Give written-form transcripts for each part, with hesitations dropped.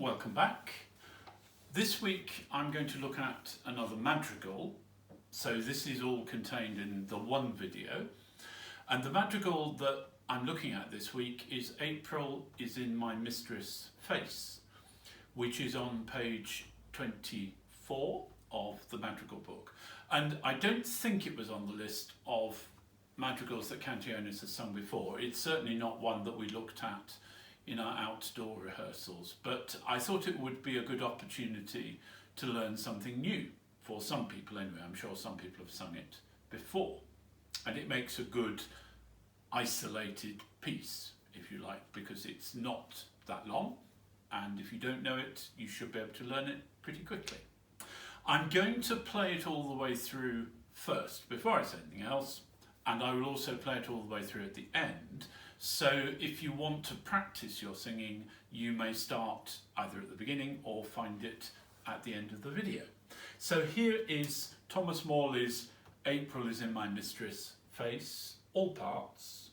welcome back. This week I'm going to look at another madrigal. So this is all contained in the one video. And the madrigal that I'm looking at this week is April is in my mistress' face, which is on page 24 of the madrigal book. And I don't think it was on the list of madrigals that Cantionis has sung before. It's certainly not one that we looked at in our outdoor rehearsals, but I thought it would be a good opportunity to learn something new, for some people anyway. I'm sure some people have sung it before, and it makes a good isolated piece, if you like, because it's not that long, and if you don't know it, you should be able to learn it pretty quickly. I'm going to play it all the way through first, before I say anything else, and I will also play it all the way through at the end. So if you want to practice your singing, you may start either at the beginning or find it at the end of the video. So here is Thomas Morley's April is in my mistress' face, all parts.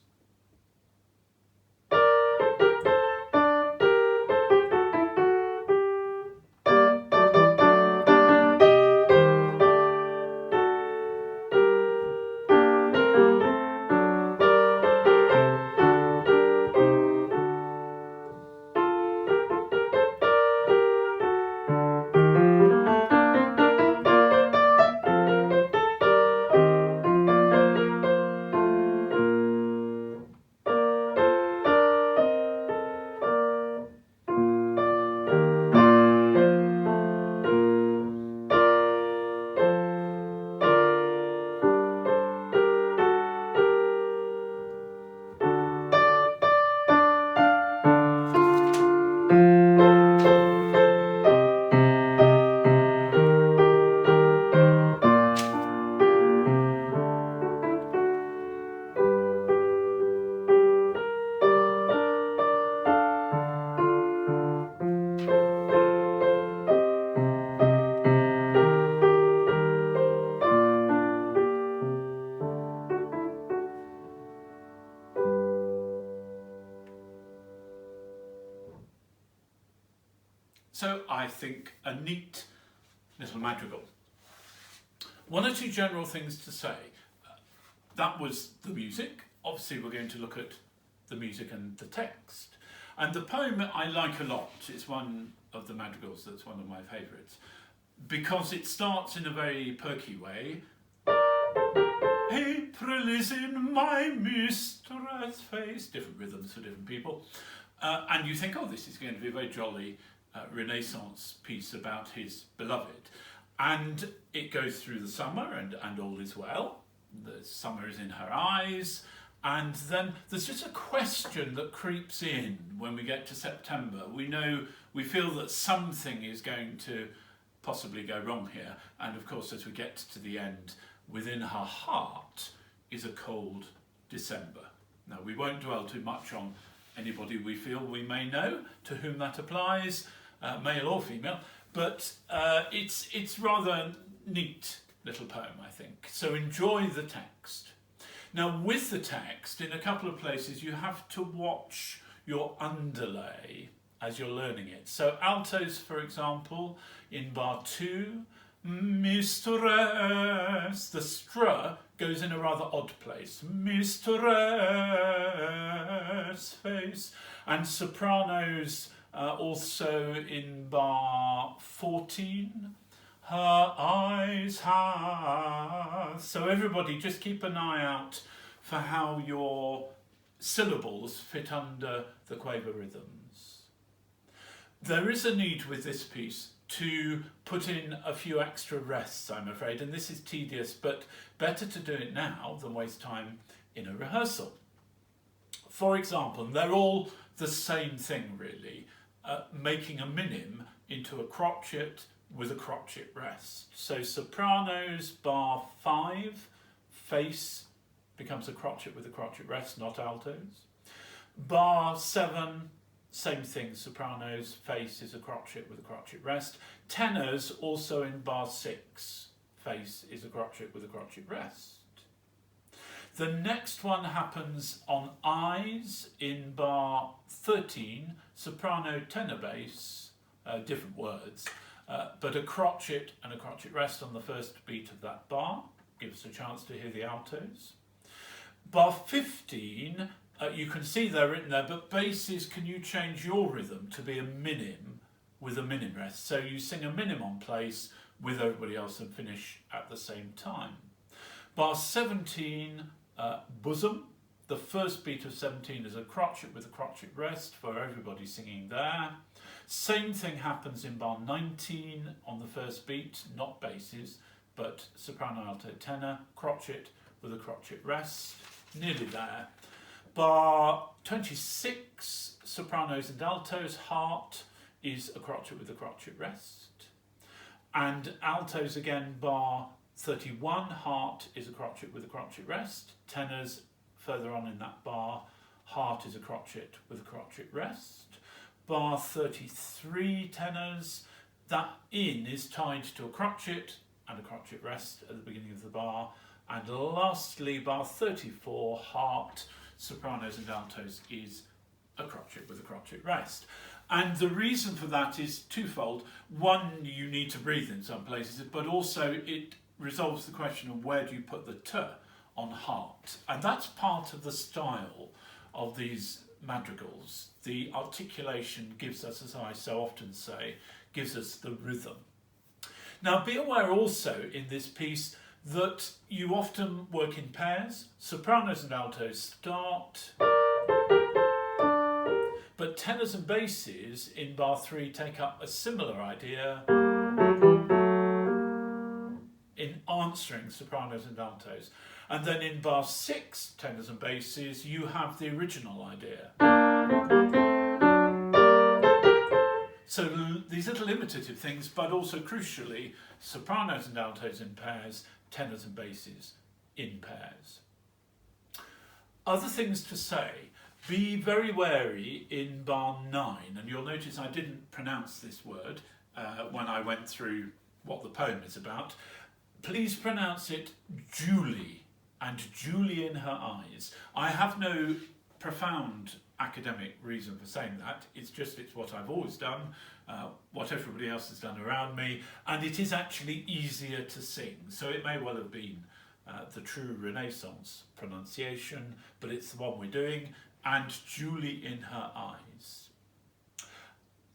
So I think a neat little madrigal. One or two general things to say. That was the music. Obviously we're going to look at the music and the text. And the poem I like a lot. It's one of the madrigals that's one of my favourites, because it starts in a very perky way. April is in my mistress' face. Different rhythms for different people. And you think, oh, this is going to be a very jolly Renaissance piece about his beloved, and it goes through the summer and all is well. The summer is in her eyes, and then there's just a question that creeps in when we get to September. We feel that something is going to possibly go wrong here, and of course as we get to the end, within her heart is a cold December. Now we won't dwell too much on anybody we feel we may know to whom that applies, male or female, but it's rather neat little poem, I think. So enjoy the text. Now with the text, in a couple of places you have to watch your underlay as you're learning it. So altos, for example, in bar 2, mistress, the str goes in a rather odd place. Mistress face. And sopranos also in bar 14, her eyes have. So everybody just keep an eye out for how your syllables fit under the quaver rhythms. There is a need with this piece to put in a few extra rests, I'm afraid, and this is tedious, but better to do it now than waste time in a rehearsal. For example, and they're all the same thing really, making a minim into a crotchet with a crotchet rest. So sopranos, bar 5, face becomes a crotchet with a crotchet rest, not altos. Bar 7, same thing, sopranos, face is a crotchet with a crotchet rest. Tenors, also in bar 6, face is a crotchet with a crotchet rest. The next one happens on eyes in bar 13, soprano, tenor, bass, different words. But a crotchet and a crotchet rest on the first beat of that bar gives a chance to hear the altos. Bar 15, you can see they're written there, but basses, can you change your rhythm to be a minim with a minim rest? So you sing a minim on place with everybody else and finish at the same time. Bar 17, bosom. The first beat of 17 is a crotchet with a crotchet rest for everybody singing there. Same thing happens in bar 19 on the first beat, not basses, but soprano, alto, tenor, crotchet with a crotchet rest, nearly there. Bar 26, sopranos and altos, heart is a crotchet with a crotchet rest. And altos again, bar 31, heart is a crotchet with a crotchet rest. Tenors, further on in that bar, heart is a crotchet with a crotchet rest. Bar 33, tenors, that in is tied to a crotchet and a crotchet rest at the beginning of the bar. And lastly, bar 34, heart, sopranos and altos, is a crotchet with a crotchet rest. And the reason for that is twofold. One, you need to breathe in some places, but also it resolves the question of where do you put the t on heart. And that's part of the style of these madrigals. The articulation gives us, as I so often say, gives us the rhythm. Now be aware also in this piece that you often work in pairs. Sopranos and altos start, but tenors and basses in bar 3 take up a similar idea in answering sopranos and altos. And then in bar 6, tenors and basses, you have the original idea. So these little imitative things, but also crucially, sopranos and altos in pairs, tenors and basses in pairs. Other things to say, be very wary in bar 9, and you'll notice I didn't pronounce this word when I went through what the poem is about. Please pronounce it Julie, and Julie in her eyes. I have no profound academic reason for saying that. It's what I've always done, what everybody else has done around me, and it is actually easier to sing. So it may well have been the true Renaissance pronunciation, but it's the one we're doing, and Julie in her eyes.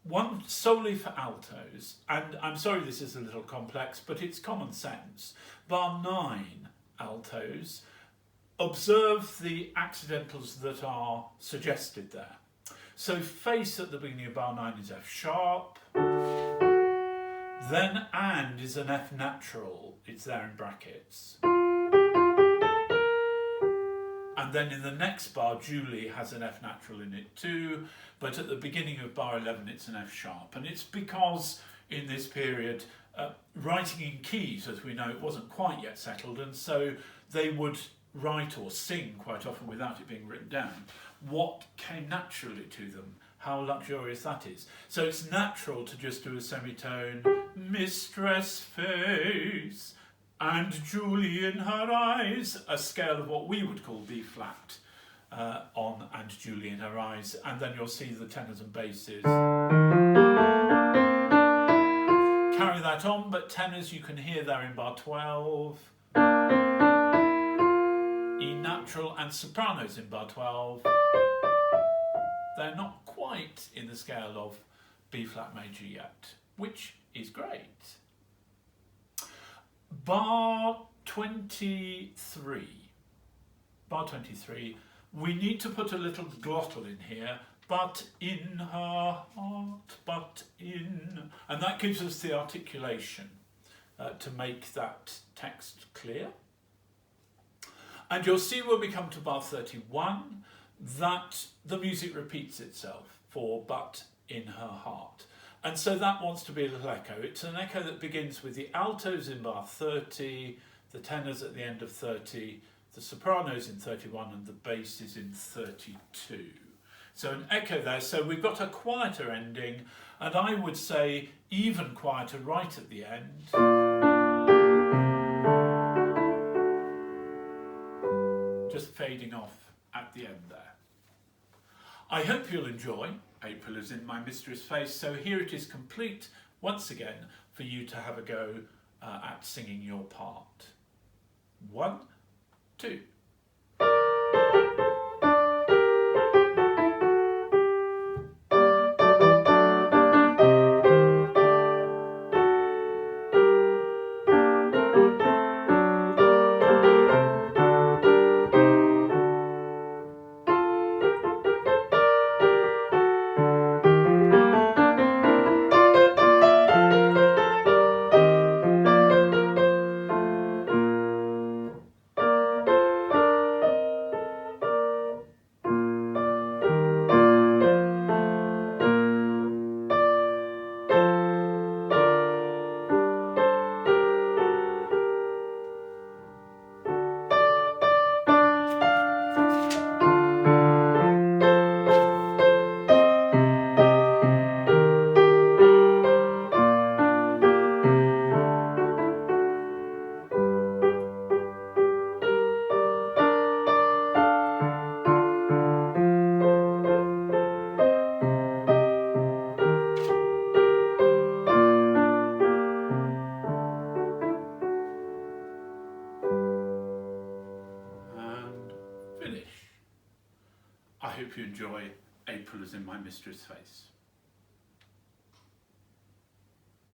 One solely for altos, and I'm sorry this is a little complex, but it's common sense. Bar 9, altos, observe the accidentals that are suggested there. So face at the beginning of bar 9 is F sharp, then and is an F natural, it's there in brackets. And then in the next bar, Julie has an F natural in it too, but at the beginning of bar 11 it's an F sharp. And it's because in this period, writing in keys, as we know, it wasn't quite yet settled, and so they would write or sing quite often without it being written down what came naturally to them, how luxurious that is. So it's natural to just do a semitone, mistress face, and Julie in her eyes, a scale of what we would call B flat on and Julie in her eyes, and then you'll see the tenors and basses carry that on, but tenors you can hear there in bar 12, E natural, and sopranos in bar 12. They're not quite in the scale of B flat major yet, which is great. Bar 23, we need to put a little glottal in here, but in her heart, but in, and that gives us the articulation to make that text clear. And you'll see when we come to bar 31 that the music repeats itself for but in her heart. And so that wants to be a little echo. It's an echo that begins with the altos in bar 30, the tenors at the end of 30, the sopranos in 31, and the basses in 32. So an echo there. So we've got a quieter ending, and I would say even quieter right at the end. Just fading off at the end there. I hope you'll enjoy April is in my mistress face, so here it is complete once again for you to have a go at singing your part. 1, 2. Finish. I hope you enjoy April is in my mistress face.